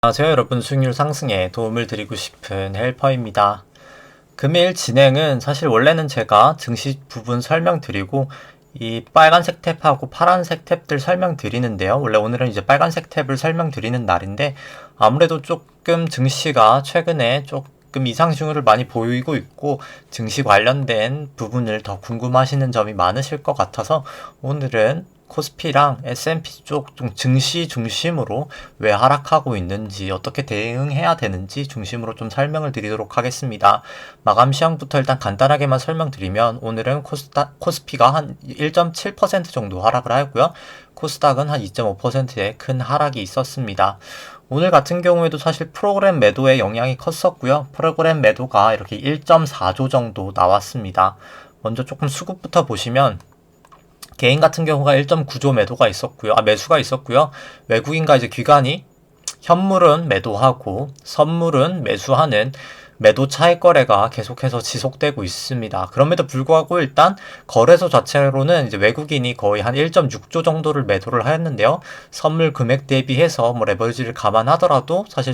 안녕하세요 여러분, 수익률 상승에 도움을 드리고 싶은 헬퍼입니다. 금일 진행은 사실 원래는 제가 증시 부분 설명드리고 이 빨간색 탭하고 파란색 탭들 설명드리는데요. 원래 오늘은 이제 빨간색 탭을 설명드리는 날인데 아무래도 조금 증시가 최근에 조금 이상징후를 많이 보이고 있고 증시 관련된 부분을 더 궁금하시는 점이 많으실 것 같아서 오늘은 코스피랑 S&P 쪽 좀 증시 중심으로 왜 하락하고 있는지, 어떻게 대응해야 되는지 중심으로 좀 설명을 드리도록 하겠습니다. 마감 시황부터 일단 간단하게만 설명드리면 오늘은 코스피가 한 1.7% 정도 하락을 하였고요. 코스닥은 한 2.5%의 큰 하락이 있었습니다. 오늘 같은 경우에도 사실 프로그램 매도에 영향이 컸었고요. 프로그램 매도가 이렇게 1.4조 정도 나왔습니다. 먼저 조금 수급부터 보시면 개인 같은 경우가 1.9조 매도가 있었고요. 매수가 있었고요. 외국인과 이제 기관이 현물은 매도하고 선물은 매수하는 매도 차익 거래가 계속해서 지속되고 있습니다. 그럼에도 불구하고 일단 거래소 자체로는 이제 외국인이 거의 한 1.6조 정도를 매도를 하였는데요. 선물 금액 대비해서 뭐 레버리지를 감안하더라도 사실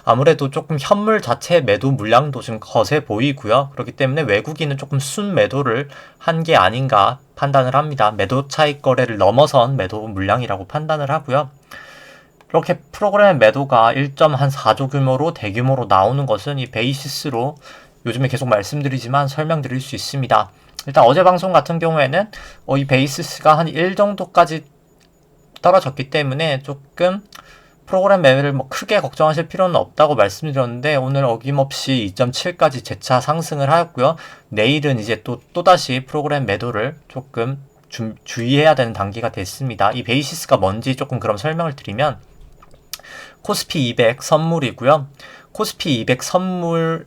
아무래도 조금 현물 자체 매도 물량도 좀 거세 보이고요. 그렇기 때문에 외국인은 조금 순 매도를 한 게 아닌가 판단을 합니다. 매도 차익 거래를 넘어선 매도 물량이라고 판단을 하고요. 이렇게 프로그램 매도가 1.4조 규모로 대규모로 나오는 것은 이 베이시스로 요즘에 계속 말씀드리지만 설명드릴 수 있습니다. 일단 어제 방송 같은 경우에는 이 베이시스가 한 1 정도까지 떨어졌기 때문에 조금 프로그램 매매를 뭐 크게 걱정하실 필요는 없다고 말씀드렸는데 오늘 어김없이 2.7까지 재차 상승을 하였고요. 내일은 이제 또다시 프로그램 매도를 조금 주의해야 되는 단계가 됐습니다. 이 베이시스가 뭔지 조금 그럼 설명을 드리면 코스피 200 선물이고요. 코스피 200 선물의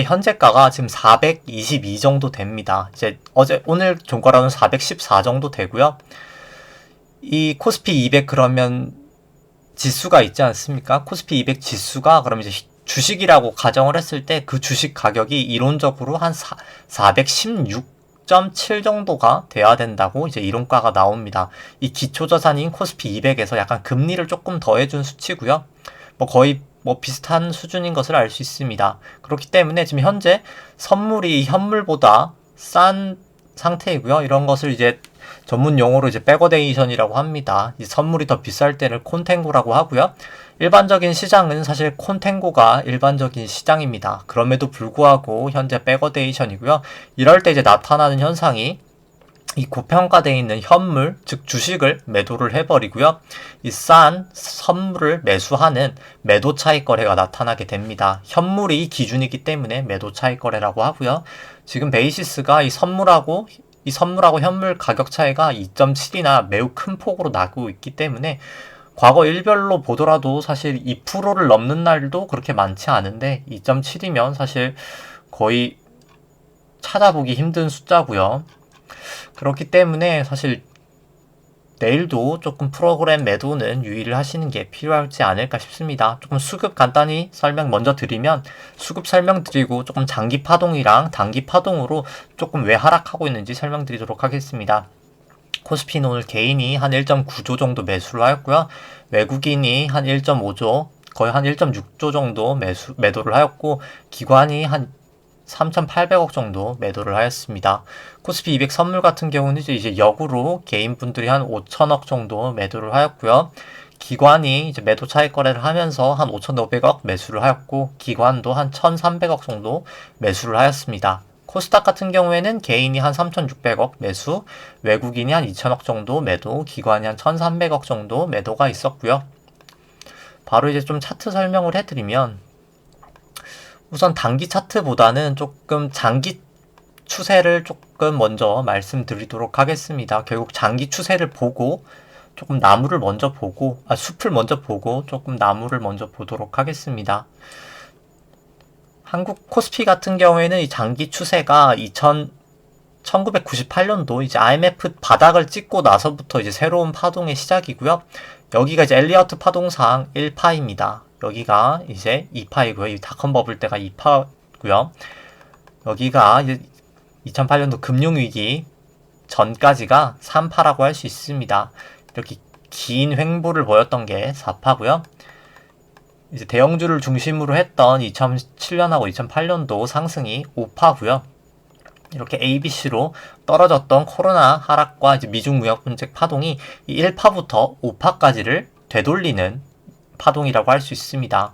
현재가가 지금 422 정도 됩니다. 이제 오늘 종가로는 414 정도 되고요. 이 코스피 200 그러면 지수가 있지 않습니까? 코스피 200 지수가 그럼 이제 주식이라고 가정을 했을 때 그 주식 가격이 이론적으로 한 416.7 정도가 돼야 된다고 이제 이론가가 나옵니다. 이 기초자산인 코스피 200에서 약간 금리를 조금 더해준 수치고요. 거의 비슷한 수준인 것을 알 수 있습니다. 그렇기 때문에 지금 현재 선물이 현물보다 싼 상태이고요. 이런 것을 이제 전문 용어로 이제 백어데이션이라고 합니다. 이 선물이 더 비쌀 때를 콘탱고라고 하고요. 일반적인 시장은 사실 콘탱고가 일반적인 시장입니다. 그럼에도 불구하고 현재 백어데이션이고요. 이럴 때 이제 나타나는 현상이 이 고평가되어 있는 현물, 즉 주식을 매도를 해버리고요. 이 싼 선물을 매수하는 매도 차익 거래가 나타나게 됩니다. 현물이 기준이기 때문에 매도 차익 거래라고 하고요. 지금 베이시스가 이 선물하고 현물 가격 차이가 2.7이나 매우 큰 폭으로 나고 있기 때문에 과거 일별로 보더라도 사실 2%를 넘는 날도 그렇게 많지 않은데 2.7이면 사실 거의 찾아보기 힘든 숫자고요. 그렇기 때문에 사실 내일도 조금 프로그램 매도는 유의를 하시는 게 필요하지 않을까 싶습니다. 조금 수급 간단히 설명 먼저 드리면 수급 설명드리고 조금 장기 파동이랑 단기 파동으로 조금 왜 하락하고 있는지 설명드리도록 하겠습니다. 코스피는 오늘 개인이 한 1.9조 정도 매수를 하였고요. 외국인이 한 1.5조, 거의 한 1.6조 정도 매도를 하였고 기관이 한 3,800억 정도 매도를 하였습니다. 코스피 200 선물 같은 경우는 이제 역으로 개인분들이 한 5천억 정도 매도를 하였고요. 기관이 이제 매도 차익 거래를 하면서 한 5,500억 매수를 하였고 기관도 한 1,300억 정도 매수를 하였습니다. 코스닥 같은 경우에는 개인이 한 3,600억 매수, 외국인이 한 2천억 정도 매도, 기관이 한 1,300억 정도 매도가 있었고요. 바로 이제 좀 차트 설명을 해드리면 우선 단기 차트보다는 조금 장기 추세를 조금 먼저 말씀드리도록 하겠습니다. 결국 장기 추세를 보고 조금 나무를 먼저 보고 숲을 먼저 보고 조금 나무를 먼저 보도록 하겠습니다. 한국 코스피 같은 경우에는 이 장기 추세가 1998년도 이제 IMF 바닥을 찍고 나서부터 이제 새로운 파동의 시작이고요. 여기가 이제 엘리어트 파동상 1파입니다. 여기가 이제 2파이고요. 이 닷컴 버블 때가 2파고요. 여기가 이제 2008년도 금융위기 전까지가 3파라고 할 수 있습니다. 이렇게 긴 횡보를 보였던 게 4파고요. 이제 대형주를 중심으로 했던 2007년하고 2008년도 상승이 5파고요. 이렇게 ABC로 떨어졌던 코로나 하락과 이제 미중 무역 분쟁 파동이 이 1파부터 5파까지를 되돌리는 파동이라고 할 수 있습니다.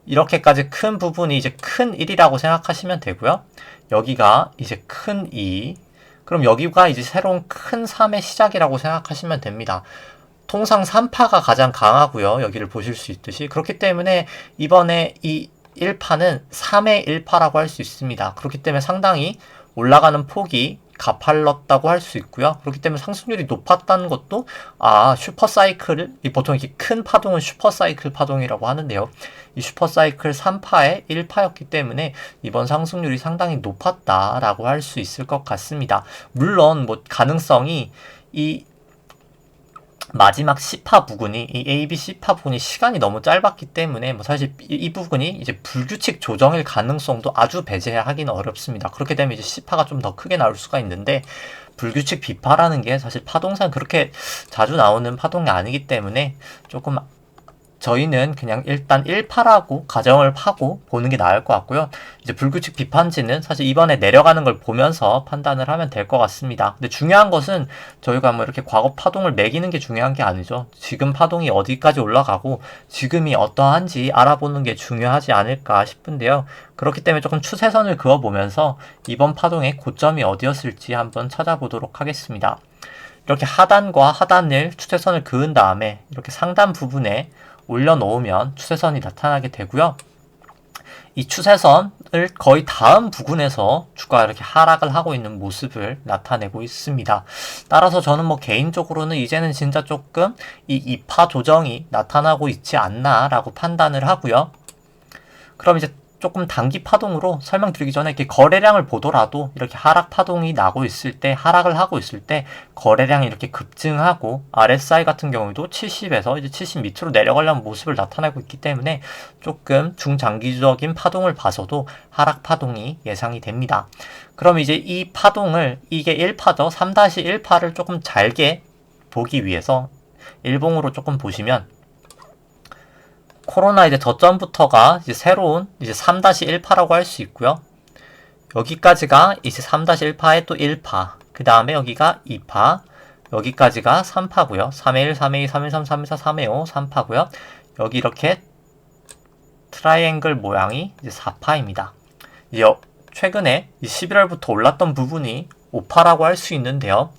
이렇게까지 큰 부분이 이제 큰 1이라고 생각하시면 되고요. 여기가 이제 큰 2, 그럼 여기가 이제 새로운 큰 3의 시작이라고 생각하시면 됩니다. 통상 3파가 가장 강하고요. 여기를 보실 수 있듯이. 그렇기 때문에 이번에 이 1파는 3의 1파라고 할 수 있습니다. 그렇기 때문에 상당히 올라가는 폭이 가팔렀다고 할 수 있고요. 그렇기 때문에 상승률이 높았다는 것도 슈퍼사이클, 보통 이렇게 큰 파동은 슈퍼사이클 파동이라고 하는데요. 이 슈퍼사이클 3파의 1파였기 때문에 이번 상승률이 상당히 높았다라고 할 수 있을 것 같습니다. 물론 뭐 가능성이 이 마지막 C파 부분이 이 ABC-파 부분이 시간이 너무 짧았기 때문에 뭐 사실 이 부분이 이제 불규칙 조정일 가능성도 아주 배제하기는 어렵습니다. 그렇게 되면 이제 C파가 좀 더 크게 나올 수가 있는데 불규칙 B파라는 게 사실 파동상 그렇게 자주 나오는 파동이 아니기 때문에 조금 저희는 그냥 일단 1파라고 가정을 하고 보는 게 나을 것 같고요. 이제 불규칙 비판지는 사실 이번에 내려가는 걸 보면서 판단을 하면 될 것 같습니다. 근데 중요한 것은 저희가 뭐 이렇게 과거 파동을 매기는 게 중요한 게 아니죠. 지금 파동이 어디까지 올라가고 지금이 어떠한지 알아보는 게 중요하지 않을까 싶은데요. 그렇기 때문에 조금 추세선을 그어보면서 이번 파동의 고점이 어디였을지 한번 찾아보도록 하겠습니다. 이렇게 하단과 하단을 추세선을 그은 다음에 이렇게 상단 부분에 올려놓으면 추세선이 나타나게 되고요. 이 추세선을 거의 다음 부근에서 주가가 이렇게 하락을 하고 있는 모습을 나타내고 있습니다. 따라서 저는 뭐 개인적으로는 이제는 진짜 조금 이 2파 조정이 나타나고 있지 않나 라고 판단을 하고요. 그럼 이제 조금 단기 파동으로 설명드리기 전에 이렇게 거래량을 보더라도 이렇게 하락 파동이 나고 있을 때, 하락을 하고 있을 때 거래량이 이렇게 급증하고 RSI 같은 경우에도 70에서 이제 70 밑으로 내려가려는 모습을 나타내고 있기 때문에 조금 중장기적인 파동을 봐서도 하락 파동이 예상이 됩니다. 그럼 이제 이 파동을, 이게 1파죠. 3-1파를 조금 잘게 보기 위해서 일봉으로 조금 보시면 코로나 이제 저점부터가 이제 새로운 이제 3-1파라고 할 수 있고요. 여기까지가 이제 3-1파의 또 1파. 그 다음에 여기가 2파. 여기까지가 3파고요. 3의 1, 3의 2, 3의 3, 3의 4, 3의 5, 3파고요. 여기 이렇게 트라이앵글 모양이 이제 4파입니다. 이제 최근에 11월부터 올랐던 부분이 5파라고 할 수 있는데요.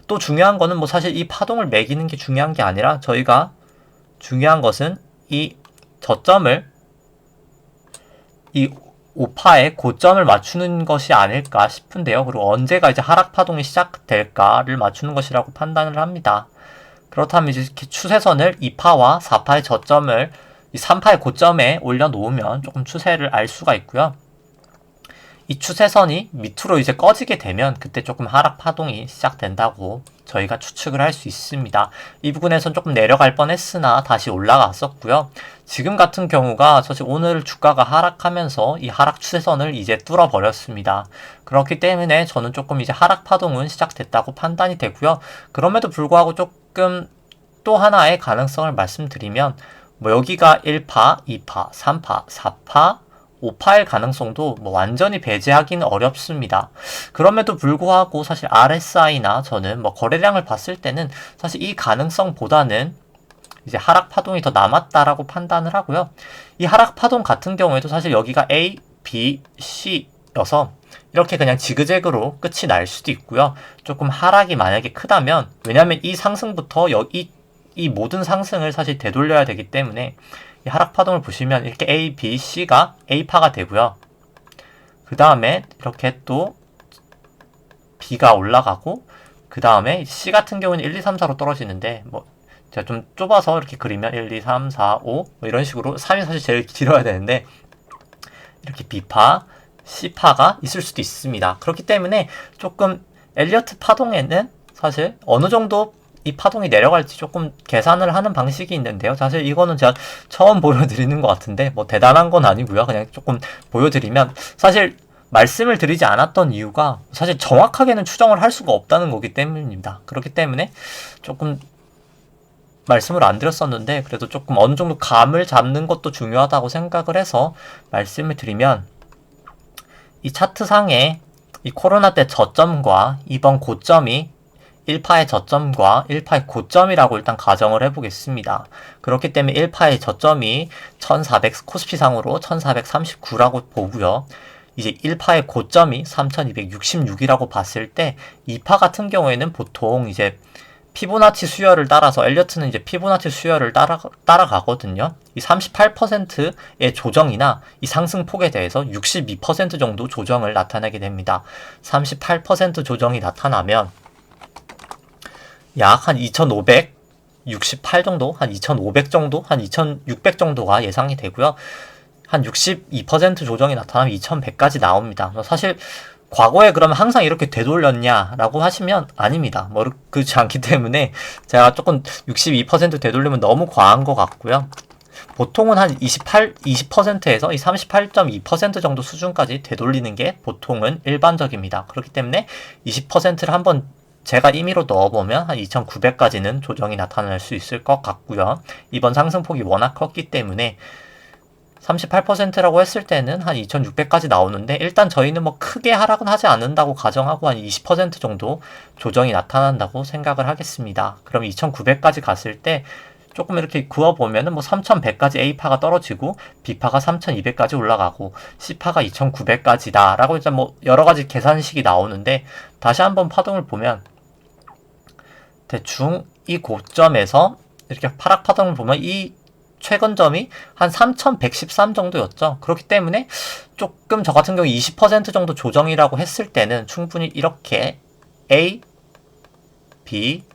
또 중요한 거는 뭐 사실 이 파동을 매기는 게 중요한 게 아니라 저희가 중요한 것은 이 저점을 이 5파의 고점을 맞추는 것이 아닐까 싶은데요. 그리고 언제가 이제 하락 파동이 시작될까를 맞추는 것이라고 판단을 합니다. 그렇다면 이제 이렇게 추세선을 2파와 4파의 저점을 이 3파의 고점에 올려놓으면 조금 추세를 알 수가 있고요. 이 추세선이 밑으로 이제 꺼지게 되면 그때 조금 하락 파동이 시작된다고 저희가 추측을 할 수 있습니다. 이 부분에선 조금 내려갈 뻔했으나 다시 올라갔었고요. 지금 같은 경우가 사실 오늘 주가가 하락하면서 이 하락 추세선을 이제 뚫어버렸습니다. 그렇기 때문에 저는 조금 이제 하락 파동은 시작됐다고 판단이 되고요. 그럼에도 불구하고 조금 또 하나의 가능성을 말씀드리면 뭐 여기가 1파, 2파, 3파, 4파, 5파일 가능성도 뭐 완전히 배제하기는 어렵습니다. 그럼에도 불구하고 사실 RSI나 저는 뭐 거래량을 봤을 때는 사실 이 가능성보다는 이제 하락 파동이 더 남았다라고 판단을 하고요. 이 하락 파동 같은 경우에도 사실 여기가 A, B, C여서 이렇게 그냥 지그재그로 끝이 날 수도 있고요. 조금 하락이 만약에 크다면, 왜냐하면 이 상승부터 이 모든 상승을 사실 되돌려야 되기 때문에 이 하락 파동을 보시면 이렇게 A, B, C가 A파가 되고요. 그 다음에 이렇게 또 B가 올라가고, 그 다음에 C 같은 경우는 1, 2, 3, 4로 떨어지는데, 뭐 제가 좀 좁아서 이렇게 그리면 1, 2, 3, 4, 5 뭐 이런 식으로 3이 사실 제일 길어야 되는데 이렇게 B파, C파가 있을 수도 있습니다. 그렇기 때문에 조금 엘리어트 파동에는 사실 어느 정도 이 파동이 내려갈지 조금 계산을 하는 방식이 있는데요. 사실 이거는 제가 처음 보여드리는 것 같은데 뭐 대단한 건 아니고요. 그냥 조금 보여드리면, 사실 말씀을 드리지 않았던 이유가 사실 정확하게는 추정을 할 수가 없다는 거기 때문입니다. 그렇기 때문에 조금 말씀을 안 드렸었는데 그래도 조금 어느 정도 감을 잡는 것도 중요하다고 생각을 해서 말씀을 드리면, 이 차트상에 이 코로나 때 저점과 이번 고점이 1파의 저점과 1파의 고점이라고 일단 가정을 해보겠습니다. 그렇기 때문에 1파의 저점이 1400, 코스피상으로 1439라고 보고요. 이제 1파의 고점이 3266이라고 봤을 때 2파 같은 경우에는 보통 이제 피보나치 수열을 따라서, 엘리어트는 이제 피보나치 수열을 따라가거든요. 이 38%의 조정이나 이 상승폭에 대해서 62% 정도 조정을 나타내게 됩니다. 38% 조정이 나타나면 약 한 2568 정도, 한 2500 정도, 한 2600 정도가 예상이 되고요. 한 62% 조정이 나타나면 2100까지 나옵니다. 사실 과거에 그러면 항상 이렇게 되돌렸냐라고 하시면 아닙니다. 그렇지 않기 때문에 제가 조금 62% 되돌리면 너무 과한 것 같고요. 보통은 한 20%에서 이 38.2% 정도 수준까지 되돌리는 게 보통은 일반적입니다. 그렇기 때문에 20%를 한번 제가 임의로 넣어보면 한 2900까지는 조정이 나타날 수 있을 것 같고요. 이번 상승폭이 워낙 컸기 때문에 38%라고 했을 때는 한 2600까지 나오는데, 일단 저희는 뭐 크게 하락은 하지 않는다고 가정하고 한 20% 정도 조정이 나타난다고 생각을 하겠습니다. 그럼 2900까지 갔을 때 조금 이렇게 그어보면은 뭐 3100까지 A파가 떨어지고 B파가 3200까지 올라가고 C파가 2900까지다 라고 일단 뭐 여러가지 계산식이 나오는데, 다시 한번 파동을 보면 대충 이 고점에서 이렇게 하락 파동을 보면 이 최근점이 한 3113 정도였죠. 그렇기 때문에 조금 저 같은 경우 20% 정도 조정이라고 했을 때는 충분히 이렇게 A, B,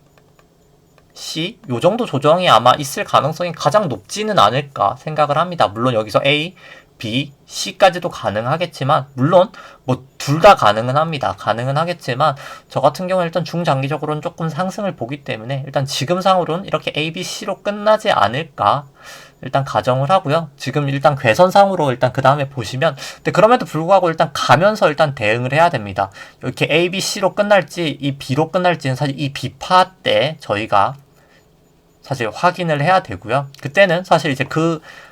C 요 정도 조정이 아마 있을 가능성이 가장 높지는 않을까 생각을 합니다. 물론 여기서 A, B, C까지도 가능하겠지만, 물론 뭐 둘 다 가능은 합니다. 가능은 하겠지만 저 같은 경우는 일단 중장기적으로는 조금 상승을 보기 때문에 일단 지금 상으로는 이렇게 A, B, C로 끝나지 않을까 일단 가정을 하고요. 지금 일단 괴선상으로 일단 그 다음에 보시면, 근데 그럼에도 불구하고 일단 가면서 일단 대응을 해야 됩니다. 이렇게 A, B, C로 끝날지 이 B로 끝날지는 사실 이 B파 때 저희가 사실 확인을 해야 되고요. 그때는 사실 이제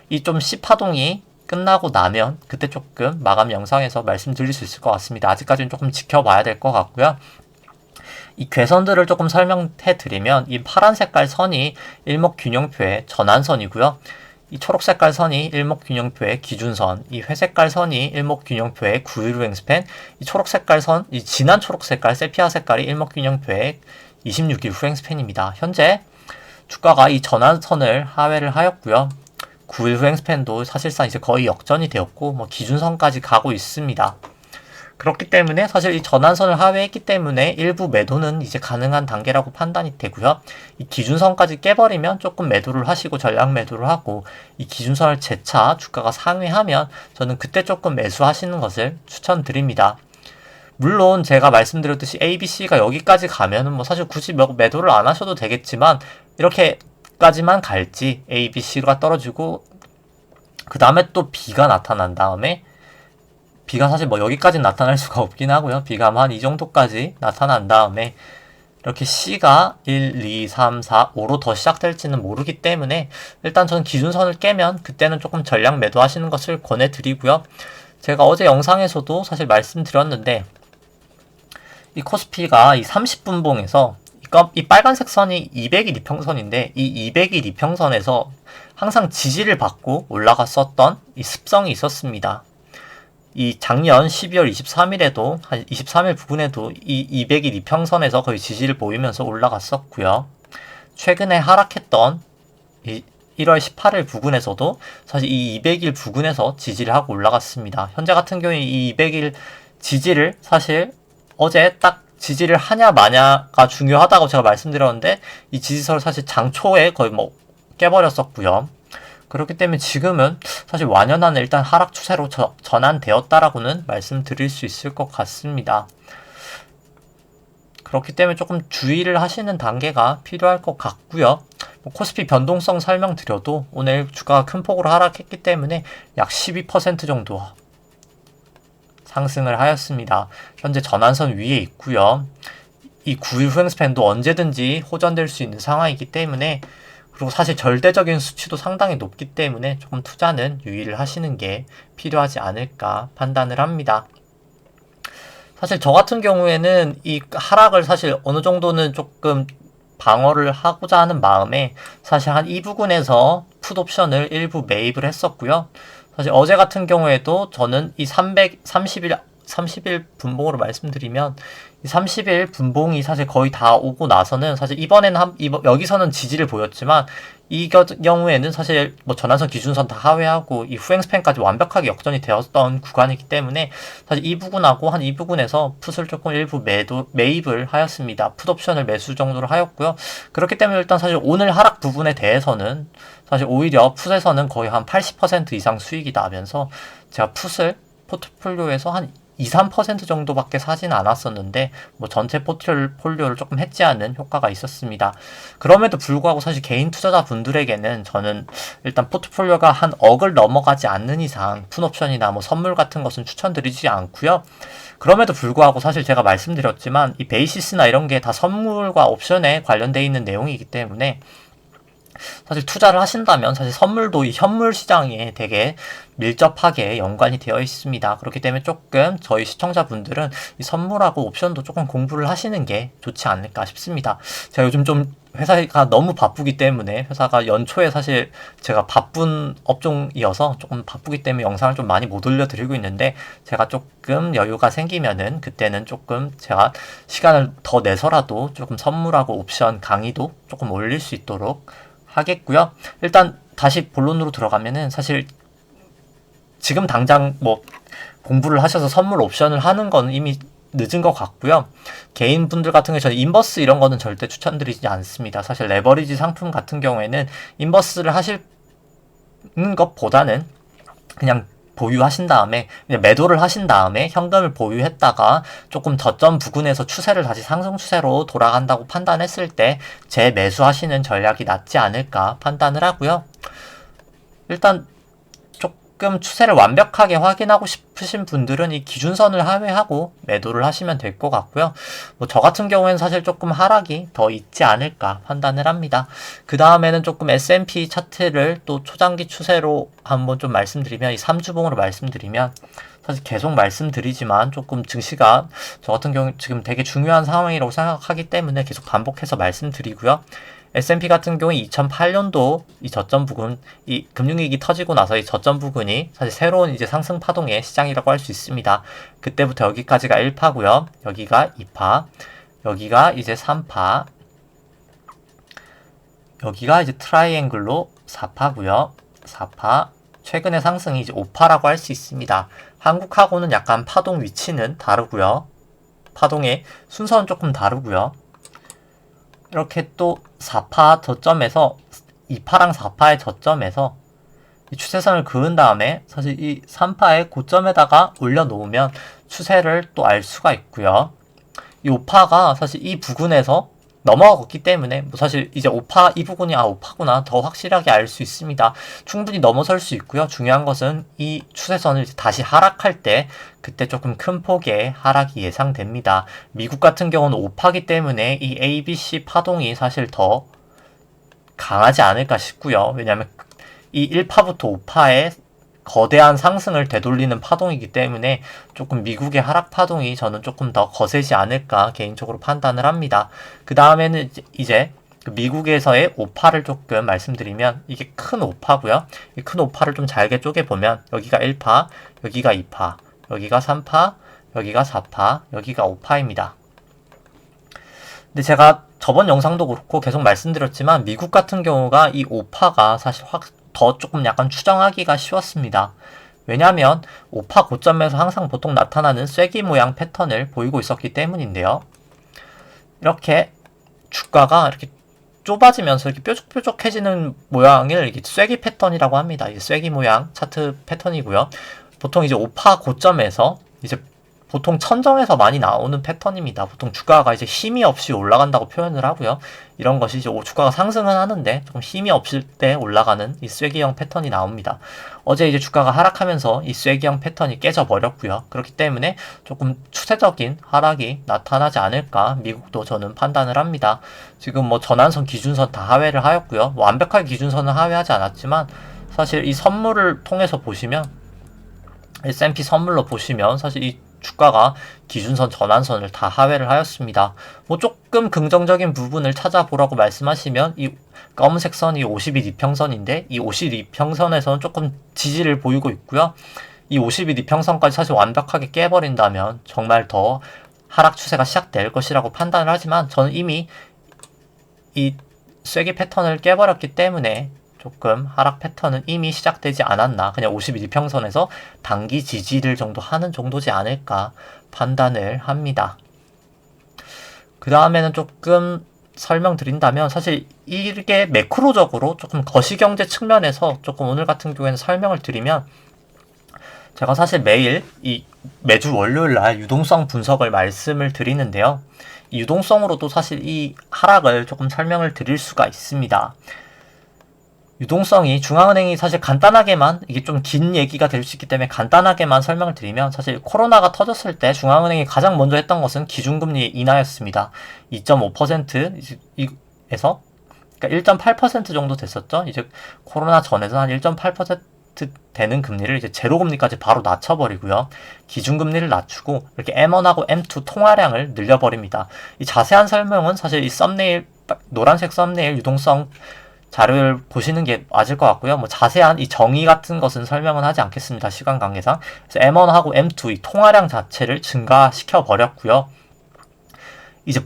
이 좀 C 파동이 끝나고 나면 그때 조금 마감 영상에서 말씀드릴 수 있을 것 같습니다. 아직까지는 조금 지켜봐야 될 것 같고요. 이 괴선들을 조금 설명해 드리면, 이 파란 색깔 선이 일목균형표의 전환선이고요. 이 초록 색깔 선이 일목균형표의 기준선, 이 회색깔 선이 일목균형표의 9일 후행스팬, 이 초록 색깔 선, 이 진한 초록 색깔, 세피아 색깔이 일목균형표의 26일 후행스팬입니다. 현재 주가가 이 전환선을 하회를 하였고요. 9일 후행스팬도 사실상 이제 거의 역전이 되었고, 뭐 기준선까지 가고 있습니다. 그렇기 때문에 사실 이 전환선을 하회했기 때문에 일부 매도는 이제 가능한 단계라고 판단이 되고요. 이 기준선까지 깨버리면 조금 매도를 하시고 전략 매도를 하고, 이 기준선을 재차 주가가 상회하면 저는 그때 조금 매수하시는 것을 추천드립니다. 물론 제가 말씀드렸듯이 A, B, C가 여기까지 가면은 뭐 사실 굳이 매도를 안 하셔도 되겠지만, 이렇게까지만 갈지 A, B, C가 떨어지고 그 다음에 또 B가 나타난 다음에, B가 사실 뭐 여기까지 나타날 수가 없긴 하고요. B가 한 이 정도까지 나타난 다음에 이렇게 C가 1, 2, 3, 4, 5로 더 시작될지는 모르기 때문에 일단 저는 기준선을 깨면 그때는 조금 전략 매도하시는 것을 권해드리고요. 제가 어제 영상에서도 사실 말씀드렸는데, 이 코스피가 이 30분봉에서 이 빨간색 선이 200일 이평선인데, 이 200일 이평선에서 항상 지지를 받고 올라갔었던 이 습성이 있었습니다. 이 작년 12월 23일에도 한 23일 부근에도 이 200일 이평선에서 거의 지지를 보이면서 올라갔었고요. 최근에 하락했던 이 1월 18일 부근에서도 사실 이 200일 부근에서 지지를 하고 올라갔습니다. 현재 같은 경우에 이 200일 지지를 사실 어제 딱 지지를 하냐 마냐가 중요하다고 제가 말씀드렸는데, 이 지지선을 사실 장초에 거의 뭐 깨버렸었고요. 그렇기 때문에 지금은 사실 완연한 일단 하락 추세로 전환되었다라고는 말씀드릴 수 있을 것 같습니다. 그렇기 때문에 조금 주의를 하시는 단계가 필요할 것 같고요. 코스피 변동성 설명드려도 오늘 주가가 큰 폭으로 하락했기 때문에 약 12% 정도 상승을 하였습니다. 현재 전환선 위에 있고요. 이 9일 후행스팬도 언제든지 호전될 수 있는 상황이기 때문에, 그리고 사실 절대적인 수치도 상당히 높기 때문에 조금 투자는 유의를 하시는 게 필요하지 않을까 판단을 합니다. 사실 저 같은 경우에는 이 하락을 사실 어느 정도는 조금 방어를 하고자 하는 마음에 사실 한 이 부근에서 풋옵션을 일부 매입을 했었고요. 사실 어제 같은 경우에도 저는 이 30일 분봉으로 말씀드리면 이 30일 분봉이 사실 거의 다 오고 나서는 사실 이번에는 여기서는 지지를 보였지만 이 경우에는 사실 뭐 전환선 기준선 다 하회하고 이 후행 스팬까지 완벽하게 역전이 되었던 구간이기 때문에 사실 이 부분하고 한 이 부분에서 풋을 조금 일부 매입을 하였습니다. 풋옵션을 매수 정도로 하였고요. 그렇기 때문에 일단 사실 오늘 하락 부분에 대해서는 사실 오히려 풋에서는 거의 한 80% 이상 수익이 나면서 제가 풋을 포트폴리오에서 한 2~3% 정도밖에 사진 않았었는데 뭐 전체 포트폴리오를 조금 해지하는 효과가 있었습니다. 그럼에도 불구하고 사실 개인 투자자 분들에게는 저는 일단 포트폴리오가 한 억을 넘어가지 않는 이상 풋옵션이나 뭐 선물 같은 것은 추천드리지 않고요. 그럼에도 불구하고 사실 제가 말씀드렸지만 이 베이시스나 이런 게 다 선물과 옵션에 관련되어 있는 내용이기 때문에 사실 투자를 하신다면 사실 선물도 이 현물 시장에 되게 밀접하게 연관이 되어 있습니다. 그렇기 때문에 조금 저희 시청자분들은 이 선물하고 옵션도 조금 공부를 하시는 게 좋지 않을까 싶습니다. 제가 요즘 좀 회사가 너무 바쁘기 때문에 회사가 연초에 사실 제가 바쁜 업종이어서 조금 바쁘기 때문에 영상을 좀 많이 못 올려드리고 있는데 제가 조금 여유가 생기면은 그때는 조금 제가 시간을 더 내서라도 조금 선물하고 옵션 강의도 조금 올릴 수 있도록 하겠고요. 일단 다시 본론으로 들어가면은 사실 지금 당장 뭐 공부를 하셔서 선물 옵션을 하는 건 이미 늦은 것 같고요. 개인 분들 같은 경우에 저는 인버스 이런 거는 절대 추천드리지 않습니다. 사실 레버리지 상품 같은 경우에는 인버스를 하시는 것보다는 그냥 보유하신 다음에 그냥 매도를 하신 다음에 현금을 보유했다가 조금 저점 부근에서 추세를 다시 상승 추세로 돌아간다고 판단했을 때 재매수하시는 전략이 낫지 않을까 판단을 하고요. 일단 조금 추세를 완벽하게 확인하고 싶으신 분들은 이 기준선을 하회하고 매도를 하시면 될 것 같고요. 뭐 저 같은 경우에는 사실 조금 하락이 더 있지 않을까 판단을 합니다. 그 다음에는 조금 S&P 차트를 또 초장기 추세로 한번 좀 말씀드리면 이 3주봉으로 말씀드리면 사실 계속 말씀드리지만 조금 증시가 저 같은 경우 지금 되게 중요한 상황이라고 생각하기 때문에 계속 반복해서 말씀드리고요. S&P 같은 경우에 2008년도 이 저점 부근, 이 금융위기 터지고 나서 이 저점 부근이 사실 새로운 이제 상승 파동의 시장이라고 할 수 있습니다. 그때부터 여기까지가 1파고요. 여기가 2파, 여기가 이제 3파, 여기가 이제 트라이앵글로 4파고요. 4파, 최근의 상승이 이제 5파라고 할 수 있습니다. 한국하고는 약간 파동 위치는 다르고요. 파동의 순서는 조금 다르고요. 이렇게 또 4파 저점에서 2파랑 4파의 저점에서 이 추세선을 그은 다음에 사실 이 3파의 고점에다가 올려놓으면 추세를 또 알 수가 있고요. 이 5파가 사실 이 부근에서 넘어갔기 때문에 뭐 사실 이제 5파 이 부분이 5파구나 더 확실하게 알 수 있습니다. 충분히 넘어설 수 있고요. 중요한 것은 이 추세선을 다시 하락할 때 그때 조금 큰 폭의 하락이 예상됩니다. 미국 같은 경우는 5파기 때문에 이 ABC 파동이 사실 더 강하지 않을까 싶고요. 왜냐하면 이 1파부터 5파의 거대한 상승을 되돌리는 파동이기 때문에 조금 미국의 하락 파동이 저는 조금 더 거세지 않을까 개인적으로 판단을 합니다. 그 다음에는 이제 미국에서의 5파를 조금 말씀드리면 이게 큰 5파고요. 이 큰 5파를 좀 잘게 쪼개보면 여기가 1파, 여기가 2파, 여기가 3파, 여기가 4파, 여기가 5파입니다. 근데 제가 저번 영상도 그렇고 계속 말씀드렸지만 미국 같은 경우가 이 5파가 사실 더 조금 약간 추정하기가 쉬웠습니다. 왜냐하면 5파 고점에서 항상 보통 나타나는 쐐기 모양 패턴을 보이고 있었기 때문인데요. 이렇게 주가가 이렇게 좁아지면서 이렇게 뾰족뾰족해지는 모양을 이렇게 쐐기 패턴이라고 합니다. 이게 쐐기 모양 차트 패턴이고요. 보통 이제 5파 고점에서 이제 보통 천정에서 많이 나오는 패턴입니다. 보통 주가가 이제 힘이 없이 올라간다고 표현을 하고요. 이런 것이 이제 주가가 상승은 하는데 조금 힘이 없을 때 올라가는 이 쐐기형 패턴이 나옵니다. 어제 이제 주가가 하락하면서 이 쐐기형 패턴이 깨져버렸고요. 그렇기 때문에 조금 추세적인 하락이 나타나지 않을까 미국도 저는 판단을 합니다. 지금 뭐 전환선, 기준선 다 하회를 하였고요. 뭐 완벽하게 기준선은 하회하지 않았지만 사실 이 선물을 통해서 보시면 S&P 선물로 보시면 사실 이 주가가 기준선, 전환선을 다 하회를 하였습니다. 뭐 조금 긍정적인 부분을 찾아보라고 말씀하시면 이 검은색 선이 50일 이평선인데 이 50일 이평선에서는 조금 지지를 보이고 있고요. 이 50일 이평선까지 사실 완벽하게 깨버린다면 정말 더 하락 추세가 시작될 것이라고 판단을 하지만 저는 이미 이 쐐기 패턴을 깨버렸기 때문에 조금 하락 패턴은 이미 시작되지 않았나, 그냥 50일 이평선에서 단기 지지를 정도 하는 정도지 않을까 판단을 합니다. 그 다음에는 조금 설명드린다면 사실 이게 매크로적으로 조금 거시경제 측면에서 조금 오늘 같은 경우에는 설명을 드리면 제가 사실 매주 월요일 날 유동성 분석을 말씀을 드리는데요. 이 유동성으로도 사실 이 하락을 조금 설명을 드릴 수가 있습니다. 유동성이 중앙은행이 사실 간단하게만, 이게 좀 긴 얘기가 될 수 있기 때문에 간단하게만 설명을 드리면 사실 코로나가 터졌을 때 중앙은행이 가장 먼저 했던 것은 기준금리 인하였습니다. 2.5%에서 그러니까 1.8% 정도 됐었죠. 이제 코로나 전에서 한 1.8% 되는 금리를 이제 제로금리까지 바로 낮춰버리고요. 기준금리를 낮추고 이렇게 M1하고 M2 통화량을 늘려버립니다. 이 자세한 설명은 사실 이 썸네일, 노란색 썸네일 유동성 자료를 보시는 게 맞을 것 같고요. 뭐 자세한 이 정의 같은 것은 설명은 하지 않겠습니다. 시간 관계상. 그래서 M1하고 M2 이 통화량 자체를 증가시켜 버렸고요. 이제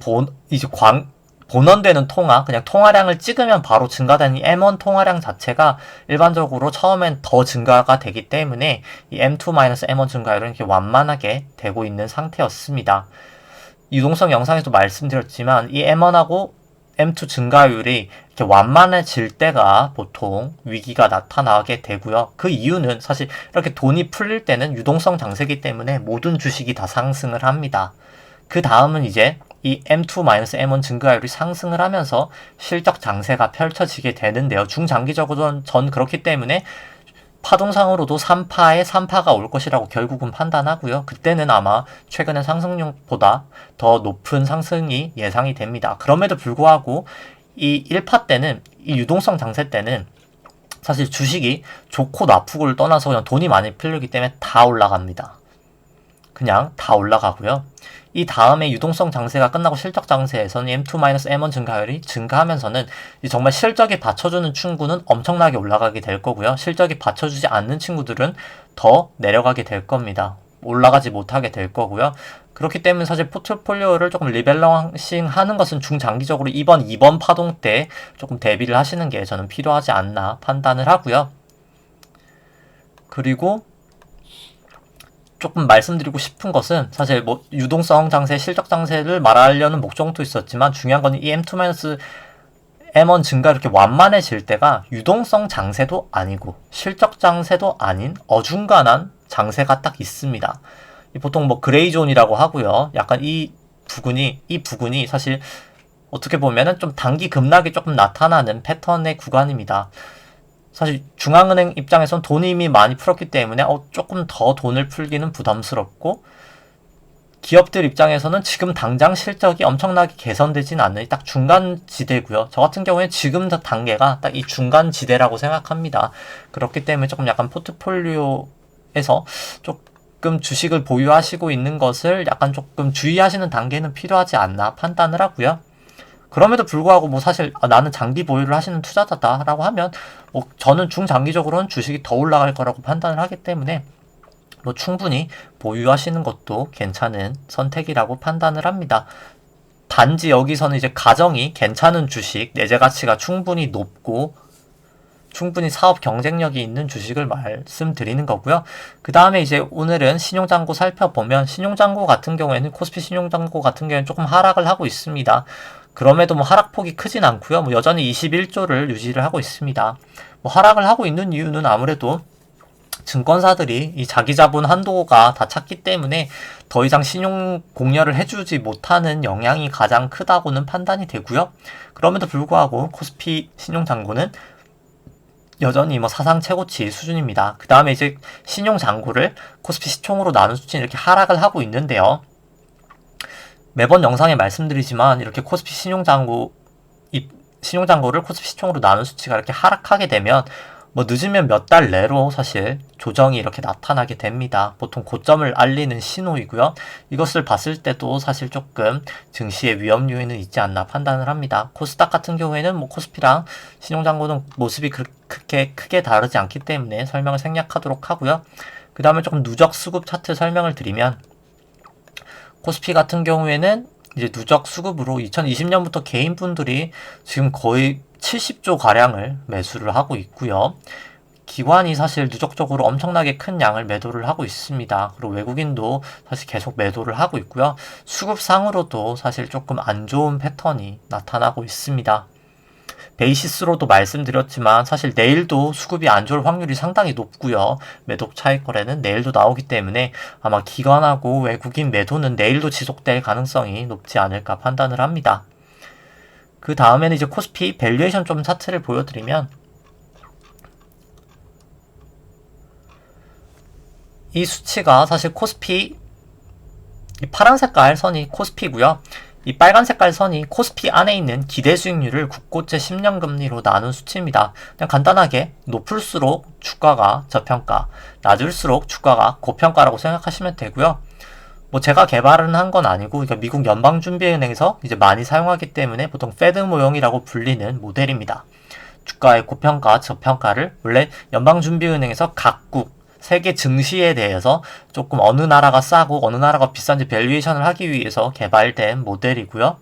본원되는 통화, 그냥 통화량을 찍으면 바로 증가되는 이 M1 통화량 자체가 일반적으로 처음엔 더 증가가 되기 때문에 이 M2-M1 증가율은 이렇게 완만하게 되고 있는 상태였습니다. 유동성 영상에도 말씀드렸지만 이 M1하고 M2 증가율이 이렇게 완만해질 때가 보통 위기가 나타나게 되고요. 그 이유는 사실 이렇게 돈이 풀릴 때는 유동성 장세기 때문에 모든 주식이 다 상승을 합니다. 그 다음은 이제 이 M2-M1 증가율이 상승을 하면서 실적 장세가 펼쳐지게 되는데요. 중장기적으로는 전 그렇기 때문에 파동상으로도 3파에 3파가 올 것이라고 결국은 판단하고요. 그때는 아마 최근의 상승률보다 더 높은 상승이 예상이 됩니다. 그럼에도 불구하고 이 1파 때는, 이 유동성 장세 때는 사실 주식이 좋고 나쁘고를 떠나서 그냥 돈이 많이 풀리기 때문에 다 올라갑니다. 그냥 다 올라가고요. 이 다음에 유동성 장세가 끝나고 실적 장세에서는 M2-M1 증가율이 증가하면서는 정말 실적이 받쳐주는 친구는 엄청나게 올라가게 될 거고요. 실적이 받쳐주지 않는 친구들은 더 내려가게 될 겁니다. 올라가지 못하게 될 거고요. 그렇기 때문에 사실 포트폴리오를 조금 리밸런싱 하는 것은 중장기적으로 이번 2번 파동 때 조금 대비를 하시는 게 저는 필요하지 않나 판단을 하고요. 그리고 조금 말씀드리고 싶은 것은 사실 뭐 유동성 장세, 실적 장세를 말하려는 목적도 있었지만 중요한 건 이 M2-M1 증가 이렇게 완만해질 때가 유동성 장세도 아니고 실적 장세도 아닌 어중간한 장세가 딱 있습니다. 보통 뭐 그레이존이라고 하고요. 약간 이 부분이 사실 어떻게 보면은 좀 단기 급락이 조금 나타나는 패턴의 구간입니다. 사실 중앙은행 입장에선 돈이 이미 많이 풀었기 때문에 조금 더 돈을 풀기는 부담스럽고, 기업들 입장에서는 지금 당장 실적이 엄청나게 개선되진 않는 딱 중간 지대고요. 저 같은 경우에 지금 단계가 딱 이 중간 지대라고 생각합니다. 그렇기 때문에 조금 약간 포트폴리오에서 조금 주식을 보유하시고 있는 것을 약간 조금 주의하시는 단계는 필요하지 않나 판단을 하고요. 그럼에도 불구하고 뭐 사실 나는 장기 보유를 하시는 투자자다라고 하면 뭐 저는 중장기적으로는 주식이 더 올라갈 거라고 판단을 하기 때문에 뭐 충분히 보유하시는 것도 괜찮은 선택이라고 판단을 합니다. 단지 여기서는 이제 가정이 괜찮은 주식, 내재 가치가 충분히 높고 충분히 사업 경쟁력이 있는 주식을 말씀드리는 거고요. 그 다음에 이제 오늘은 신용잔고 살펴보면 신용잔고 같은 경우에는 코스피 신용잔고 같은 경우에는 조금 하락을 하고 있습니다. 그럼에도 뭐 하락폭이 크진 않고요. 뭐 여전히 21조를 유지를 하고 있습니다. 뭐 하락을 하고 있는 이유는 아무래도 증권사들이 이 자기 자본 한도가 다 찼기 때문에 더 이상 신용 공여를 해주지 못하는 영향이 가장 크다고는 판단이 되고요. 그럼에도 불구하고 코스피 신용잔고는 여전히 사상 최고치 수준입니다. 그 다음에 이제 신용잔고를 코스피 시총으로 나눈 수치는 이렇게 하락을 하고 있는데요. 매번 영상에 말씀드리지만 이렇게 코스피 신용잔고를 코스피 시총으로 나눈 수치가 이렇게 하락하게 되면 늦으면 몇 달 내로 사실 조정이 이렇게 나타나게 됩니다. 보통 고점을 알리는 신호이고요. 이것을 봤을 때도 사실 조금 증시의 위험 요인은 있지 않나 판단을 합니다. 코스닥 같은 경우에는 코스피랑 신용잔고는 모습이 그렇게 크게 다르지 않기 때문에 설명을 생략하도록 하고요. 그 다음에 조금 누적 수급 차트 설명을 드리면 코스피 같은 경우에는 이제 누적 수급으로 2020년부터 개인분들이 지금 거의 70조 가량을 매수를 하고 있고요. 기관이 사실 누적적으로 엄청나게 큰 양을 매도를 하고 있습니다. 그리고 외국인도 사실 계속 매도를 하고 있고요. 수급상으로도 사실 조금 안 좋은 패턴이 나타나고 있습니다. 베이시스로도 말씀드렸지만 사실 내일도 수급이 안 좋을 확률이 상당히 높고요. 매도 차익 거래는 내일도 나오기 때문에 아마 기관하고 외국인 매도는 내일도 지속될 가능성이 높지 않을까 판단을 합니다. 그 다음에는 이제 코스피 밸류에이션 좀 차트를 보여드리면 이 수치가 사실 코스피 이 파란 색깔 선이 코스피고요. 이 빨간 색깔 선이 코스피 안에 있는 기대 수익률을 국고채 10년 금리로 나눈 수치입니다. 그냥 간단하게 높을수록 주가가 저평가, 낮을수록 주가가 고평가라고 생각하시면 되고요. 제가 개발은 한 건 아니고, 그러니까 미국 연방준비은행에서 이제 많이 사용하기 때문에 보통 페드 모형이라고 불리는 모델입니다. 주가의 고평가, 저평가를 원래 연방준비은행에서 각국 세계 증시에 대해서 조금 어느 나라가 싸고 어느 나라가 비싼지 밸류에이션을 하기 위해서 개발된 모델이고요.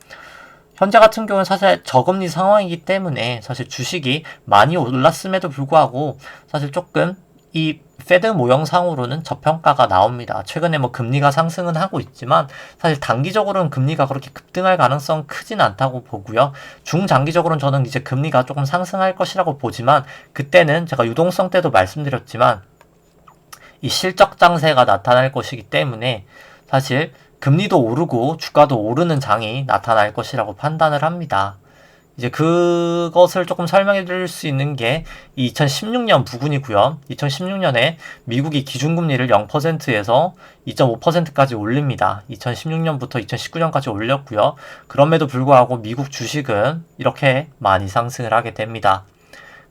현재 같은 경우는 사실 저금리 상황이기 때문에 사실 주식이 많이 올랐음에도 불구하고 사실 조금 이 페드 모형상으로는 저평가가 나옵니다. 최근에 금리가 상승은 하고 있지만 사실 단기적으로는 금리가 그렇게 급등할 가능성 크진 않다고 보고요. 중장기적으로는 저는 이제 금리가 조금 상승할 것이라고 보지만 그때는 제가 유동성 때도 말씀드렸지만 이 실적 장세가 나타날 것이기 때문에 사실 금리도 오르고 주가도 오르는 장이 나타날 것이라고 판단을 합니다. 이제 그것을 조금 설명해 드릴 수 있는 게 2016년 부근이고요. 2016년에 미국이 기준금리를 0%에서 2.5%까지 올립니다. 2016년부터 2019년까지 올렸고요. 그럼에도 불구하고 미국 주식은 이렇게 많이 상승을 하게 됩니다.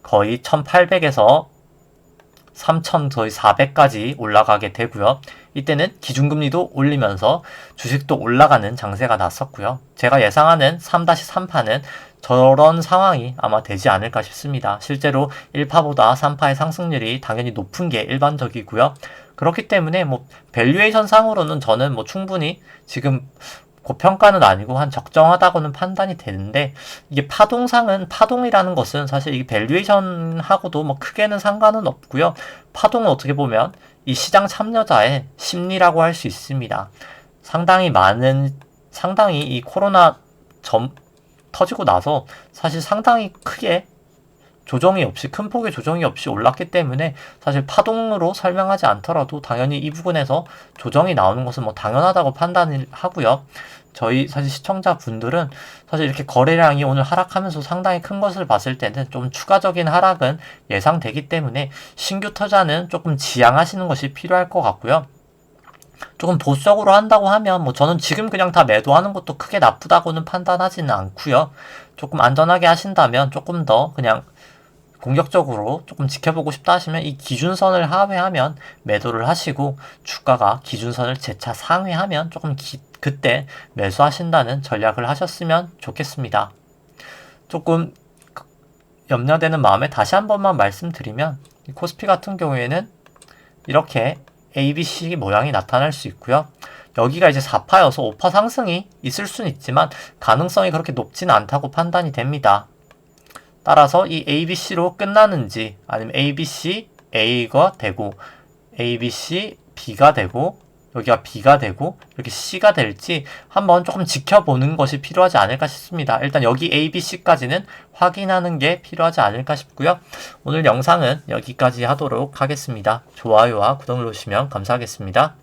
거의 1800에서 3,000 거의 400까지 올라가게 되고요. 이때는 기준금리도 올리면서 주식도 올라가는 장세가 났었고요. 제가 예상하는 3-3파는 저런 상황이 아마 되지 않을까 싶습니다. 실제로 1파보다 3파의 상승률이 당연히 높은 게 일반적이고요. 그렇기 때문에 밸류에이션 상으로는 저는 충분히 지금 고평가는 아니고 한 적정하다고는 판단이 되는데 이게 파동이라는 것은 사실 이 밸류에이션하고도 크게는 상관은 없고요. 파동은 어떻게 보면 이 시장 참여자의 심리라고 할 수 있습니다. 상당히 이 코로나 터지고 나서 사실 상당히 크게 큰 폭의 조정이 없이 올랐기 때문에 사실 파동으로 설명하지 않더라도 당연히 이 부분에서 조정이 나오는 것은 당연하다고 판단을 하고요. 저희 사실 시청자분들은 사실 이렇게 거래량이 오늘 하락하면서 상당히 큰 것을 봤을 때는 좀 추가적인 하락은 예상되기 때문에 신규 투자는 조금 지양하시는 것이 필요할 것 같고요. 조금 보수적으로 한다고 하면 저는 지금 그냥 다 매도하는 것도 크게 나쁘다고는 판단하지는 않고요. 조금 안전하게 하신다면 조금 더 그냥 공격적으로 조금 지켜보고 싶다 하시면 이 기준선을 하회하면 매도를 하시고 주가가 기준선을 재차 상회하면 조금 그때 매수하신다는 전략을 하셨으면 좋겠습니다. 조금 염려되는 마음에 다시 한 번만 말씀드리면 이 코스피 같은 경우에는 이렇게 ABC 모양이 나타날 수 있고요. 여기가 이제 4파여서 5파 상승이 있을 수는 있지만 가능성이 그렇게 높지는 않다고 판단이 됩니다. 따라서 이 ABC로 끝나는지 아니면 ABC A가 되고 ABC B가 되고 여기가 B가 되고 여기 C가 될지 한번 조금 지켜보는 것이 필요하지 않을까 싶습니다. 일단 여기 A, B, C까지는 확인하는 게 필요하지 않을까 싶고요. 오늘 영상은 여기까지 하도록 하겠습니다. 좋아요와 구독 누르시면 감사하겠습니다.